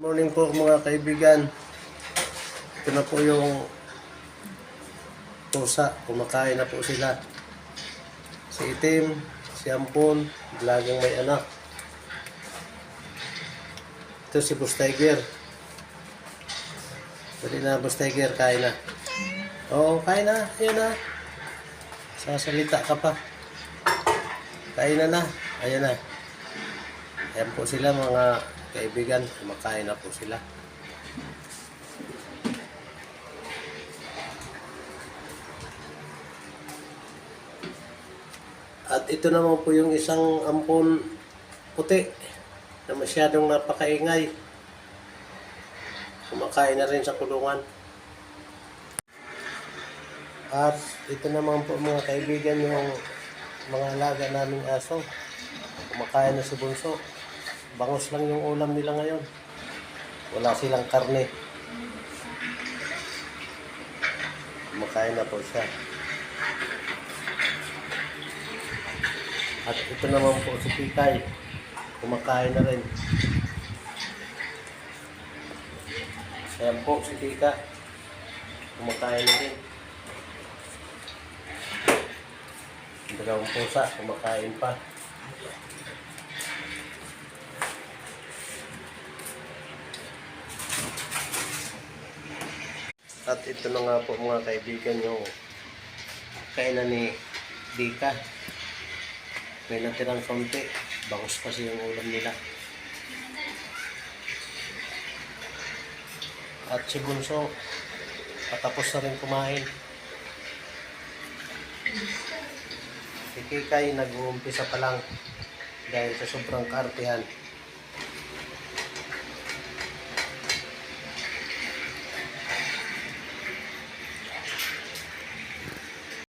Morning po mga kaibigan. Ito na po yung pusa. Kumakain na po sila. Si Itim, si Ampon, lagang may anak. Ito si Boss Tiger. Dali na Boss Tiger, kain na. Oo, kain na. Ayan na. Sasalita ka pa. Kain na. Ayan na. Ayan po sila mga kaibigan. Kumakain na po sila. At ito naman po yung isang ampon puti na masyadong napakaingay. Kumakain na rin sa kulungan. At ito naman po mga kaibigan yung mga alaga naming aso. Kumakain na si Bunso. Bangus lang yung ulam nila ngayon. Wala silang karne. Kumakain na po siya. At ito naman po si Pikay. Kumakain na rin. Ayan po si Pika. Kumakain na rin. Dalawang pusa. Kumakain pa. At ito na nga po mga kaibigan yung kainan ni Dika. May natirang konti. Bangus kasi yung ulam nila. At si Bunso, patapos na rin kumain. Si Kikay nag-uumpisa pa lang dahil sa sobrang kaartihan.